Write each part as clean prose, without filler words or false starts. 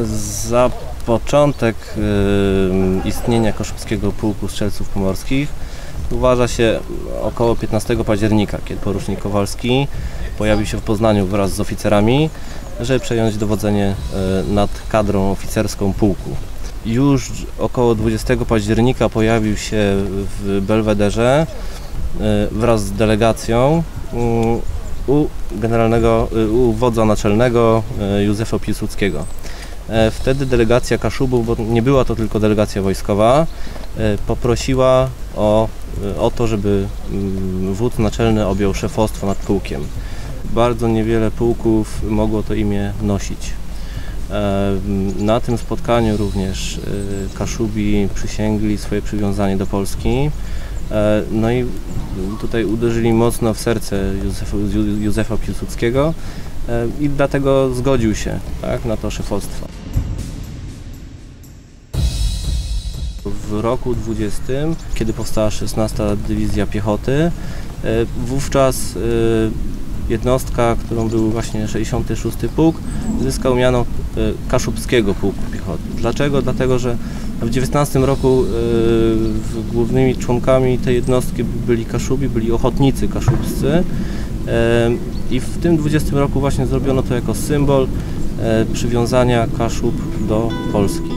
Za początek istnienia Kaszubskiego Pułku Strzelców Pomorskich uważa się około 15 października, kiedy porucznik Kowalski pojawił się w Poznaniu wraz z oficerami, żeby przejąć dowodzenie nad kadrą oficerską pułku. Już około 20 października pojawił się w Belwederze wraz z delegacją u wodza naczelnego Józefa Piłsudskiego. Wtedy delegacja Kaszubów, bo nie była to tylko delegacja wojskowa, poprosiła o to, żeby wódz naczelny objął szefostwo nad pułkiem. Bardzo niewiele pułków mogło to imię nosić. Na tym spotkaniu również Kaszubi przysięgli swoje przywiązanie do Polski. No i tutaj uderzyli mocno w serce Józefa Piłsudskiego i dlatego zgodził się, tak, na to szefostwo. W roku 20, kiedy powstała 16. Dywizja Piechoty, wówczas jednostka, którą był właśnie 66. Pułk, zyskał miano Kaszubskiego Pułku Piechoty. Dlaczego? Dlatego, że w 19 roku głównymi członkami tej jednostki byli Kaszubi, byli ochotnicy kaszubscy i w tym 20 roku właśnie zrobiono to jako symbol przywiązania Kaszub do Polski.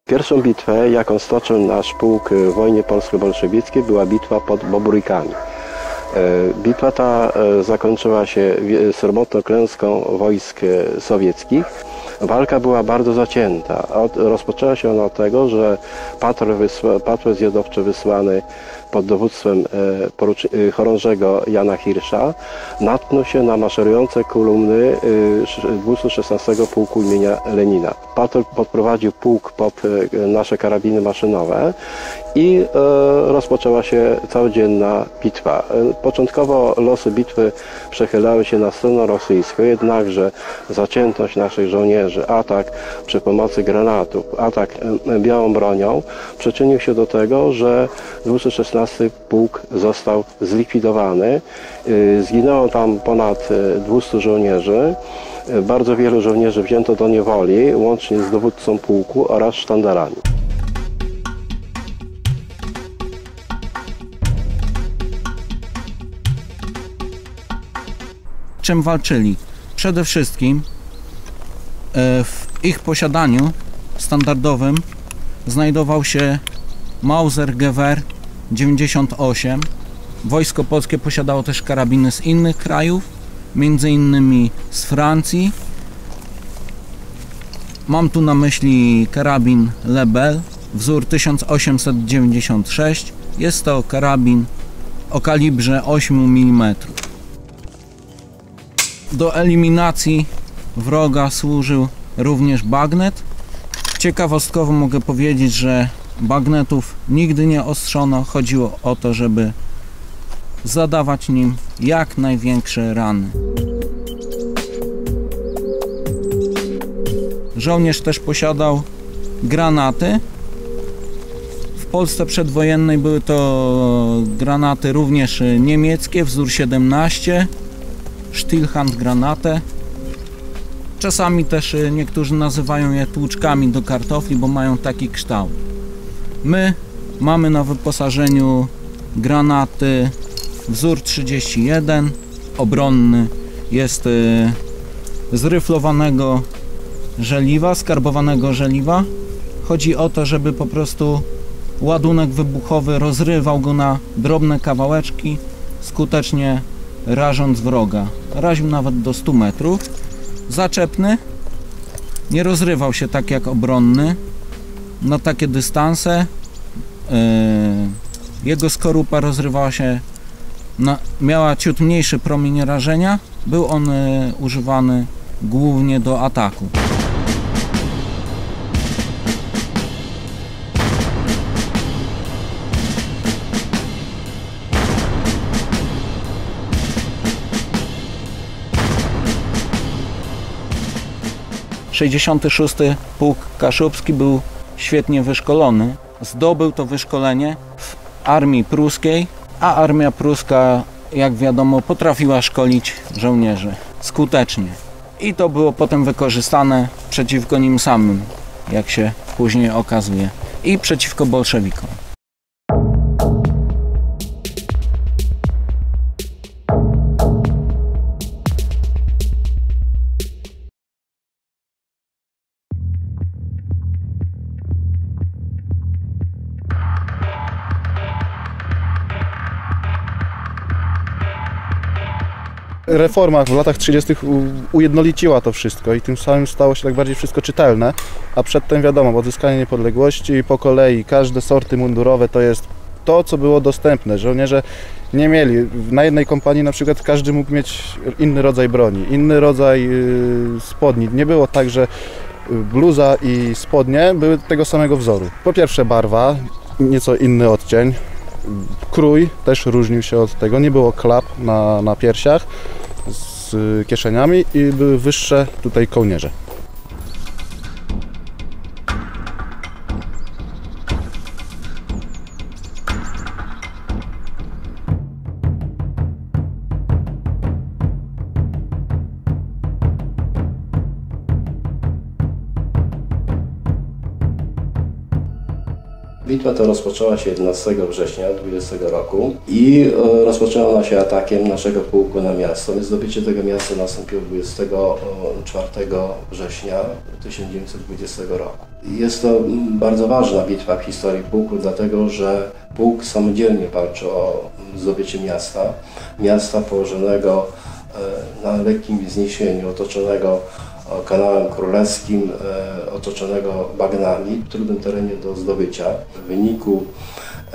Pierwszą bitwę, jaką stoczył nasz pułk w wojnie polsko-bolszewickiej, była bitwa pod Bobrykami. Bitwa ta zakończyła się sromotną klęską wojsk sowieckich. Walka była bardzo zacięta. Rozpoczęła się ona od tego, że patrol zwiadowczy wysłany pod dowództwem chorążego Jana Hirsza natknął się na maszerujące kolumny 216 Pułku imienia Lenina. Patrol podprowadził pułk pod nasze karabiny maszynowe i rozpoczęła się całodzienna bitwa. Początkowo losy bitwy przechylały się na stronę rosyjską, jednakże zaciętość naszych żołnierzy, atak przy pomocy granatów, atak białą bronią przyczynił się do tego, że 216 Pułk został zlikwidowany. Zginęło tam ponad 200 żołnierzy. Bardzo wielu żołnierzy wzięto do niewoli, łącznie z dowódcą pułku oraz sztandarami. Czym walczyli? Przede wszystkim w ich posiadaniu standardowym znajdował się Mauser-Gewehr 98. Wojsko polskie posiadało też karabiny z innych krajów, między innymi z Francji. Mam tu na myśli karabin Lebel, wzór 1896. Jest to karabin o kalibrze 8 mm. Do eliminacji wroga służył również bagnet. Ciekawostkowo mogę powiedzieć, że bagnetów nigdy nie ostrzono. Chodziło o to, żeby zadawać nim jak największe rany. Żołnierz też posiadał granaty. W Polsce przedwojennej były to granaty również niemieckie, wzór 17, Stillhand-granatę. Czasami też niektórzy nazywają je tłuczkami do kartofli, bo mają taki kształt. My mamy na wyposażeniu granaty wzór 31, obronny. Jest z ryflowanego żeliwa, skarbowanego żeliwa. Chodzi o to, żeby po prostu ładunek wybuchowy rozrywał go na drobne kawałeczki, skutecznie rażąc wroga. Raził nawet do 100 metrów. Zaczepny nie rozrywał się tak jak obronny na takie dystanse. Jego skorupa rozrywała się, miała ciut mniejszy promień rażenia. Był on używany głównie do ataku. ...66. Pułk Kaszubski był świetnie wyszkolony. Zdobył to wyszkolenie w armii pruskiej, a armia pruska, jak wiadomo, potrafiła szkolić żołnierzy skutecznie. I to było potem wykorzystane przeciwko nim samym, jak się później okazuje, i przeciwko bolszewikom. Reforma w latach 30. ujednoliciła to wszystko i tym samym stało się tak bardziej wszystko czytelne, a przedtem wiadomo, odzyskanie niepodległości po kolei każde sorty mundurowe to jest to, co było dostępne. Żołnierze nie mieli, na jednej kompanii na przykład każdy mógł mieć inny rodzaj broni, inny rodzaj spodni. Nie było tak, że bluza i spodnie były tego samego wzoru. Po pierwsze barwa, nieco inny odcień. Krój też różnił się od tego, nie było klap na piersiach z kieszeniami i były wyższe tutaj kołnierze. Bitwa ta rozpoczęła się 11 września 20 roku i rozpoczęła ona się atakiem naszego pułku na miasto. Zdobycie tego miasta nastąpiło 24 września 1920 roku. Jest to bardzo ważna bitwa w historii pułku, dlatego że pułk samodzielnie walczył o zdobycie miasta. Miasta położonego na lekkim wzniesieniu, otoczonego kanałem królewskim, otoczonego bagnami, w trudnym terenie do zdobycia. W wyniku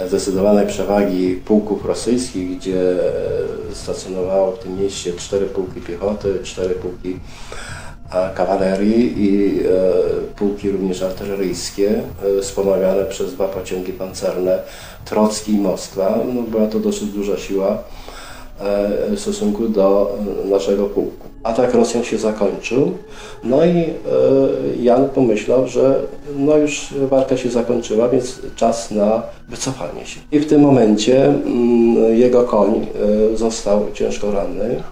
zdecydowanej przewagi pułków rosyjskich, gdzie stacjonowało w tym mieście 4 pułki piechoty, 4 pułki kawalerii i pułki również artyleryjskie, wspomagane przez 2 pociągi pancerne Trocki i Moskwa. No, była to dosyć duża siła w stosunku do naszego pułku. Atak Rosjan się zakończył, no i Jan pomyślał, że no już walka się zakończyła, więc czas na wycofanie się. I w tym momencie jego koń został ciężko ranny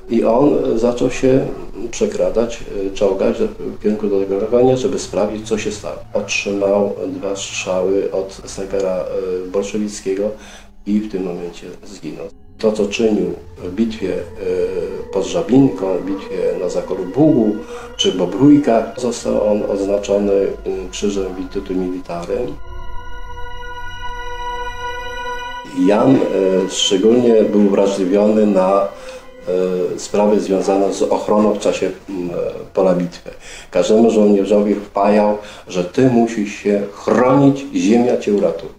i on zaczął się przekradać, czołgać w kierunku do tego konia, żeby sprawdzić, co się stało. Otrzymał 2 strzały od snajpera bolszewickiego i w tym momencie zginął. To, co czynił w bitwie pod Żabinką, w bitwie na Zakoru Bugu czy Bobrujkach, został on oznaczony krzyżem Virtuti Militari. Jan szczególnie był wrażliwiony na sprawy związane z ochroną w czasie pola bitwy. Każdemu żołnierzowi wpajał, że ty musisz się chronić, ziemia cię uratuje.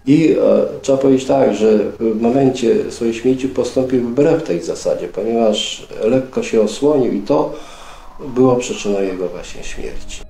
I trzeba powiedzieć tak, że w momencie swojej śmierci postąpił wbrew tej zasadzie, ponieważ lekko się osłonił i to było przyczyną jego właśnie śmierci.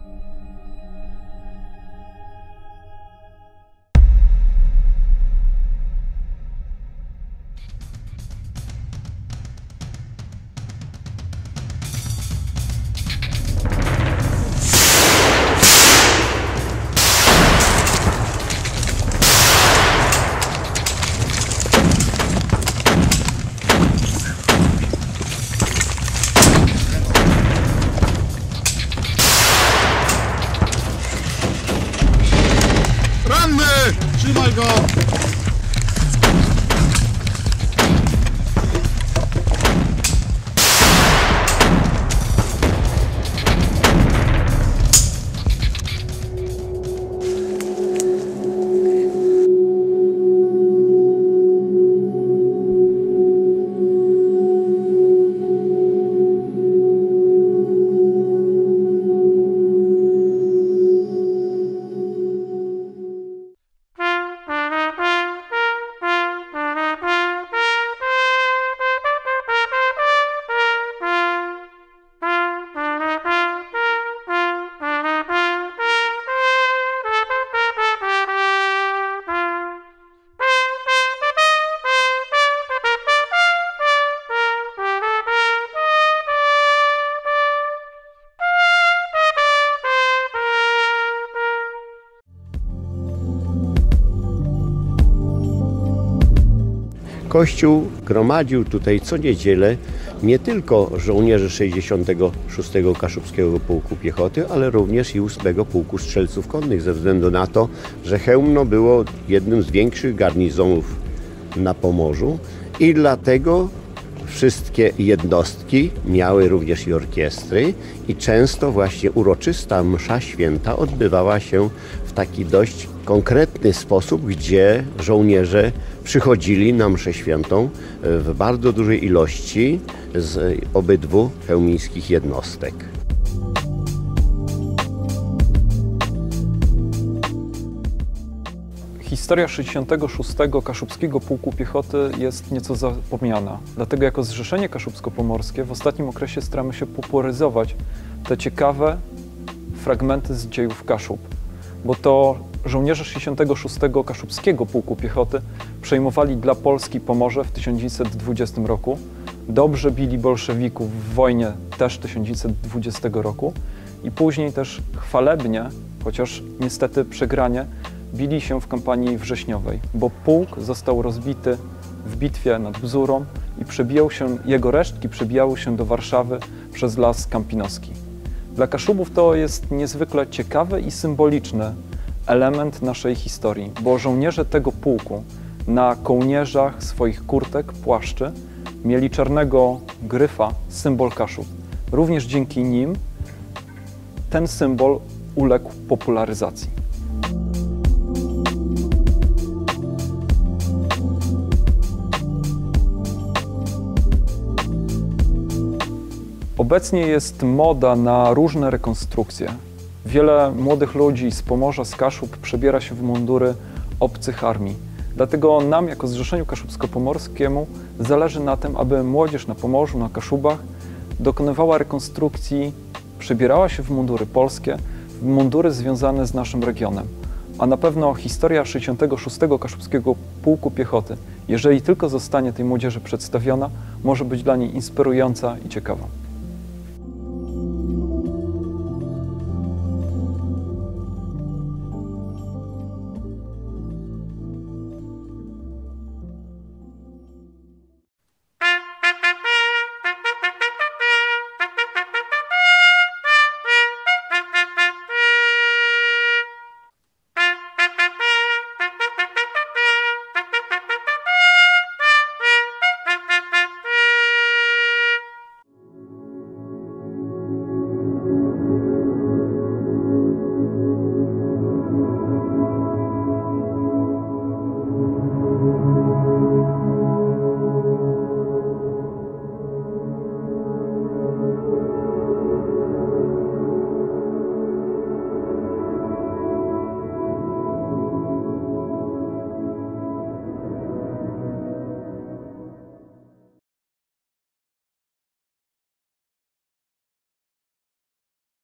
Kościół gromadził tutaj co niedzielę nie tylko żołnierzy 66. Kaszubskiego Pułku Piechoty, ale również i 8. Pułku Strzelców Konnych, ze względu na to, że Chełmno było jednym z większych garnizonów na Pomorzu i dlatego wszystkie jednostki miały również i orkiestry i często właśnie uroczysta msza święta odbywała się w taki dość konkretny sposób, gdzie żołnierze przychodzili na mszę świętą w bardzo dużej ilości z obydwu chełmińskich jednostek. Historia 66. Kaszubskiego Pułku Piechoty jest nieco zapomniana. Dlatego jako Zrzeszenie Kaszubsko-Pomorskie w ostatnim okresie staramy się popularyzować te ciekawe fragmenty z dziejów Kaszub. Bo to żołnierze 66. Kaszubskiego Pułku Piechoty przejmowali dla Polski Pomorze w 1920 roku. Dobrze bili bolszewików w wojnie też 1920 roku i później też chwalebnie, chociaż niestety przegranie, bili się w kampanii wrześniowej, bo pułk został rozbity w bitwie nad Bzurą i jego resztki przebijały się do Warszawy przez Las Kampinoski. Dla Kaszubów to jest niezwykle ciekawy i symboliczny element naszej historii, bo żołnierze tego pułku na kołnierzach swoich kurtek, płaszczy mieli czarnego gryfa, symbol Kaszub. Również dzięki nim ten symbol uległ popularyzacji. Obecnie jest moda na różne rekonstrukcje. Wiele młodych ludzi z Pomorza, z Kaszub przebiera się w mundury obcych armii. Dlatego nam, jako Zrzeszeniu Kaszubsko-Pomorskiemu, zależy na tym, aby młodzież na Pomorzu, na Kaszubach dokonywała rekonstrukcji, przebierała się w mundury polskie, w mundury związane z naszym regionem. A na pewno historia 66. Kaszubskiego Pułku Piechoty, jeżeli tylko zostanie tej młodzieży przedstawiona, może być dla niej inspirująca i ciekawa.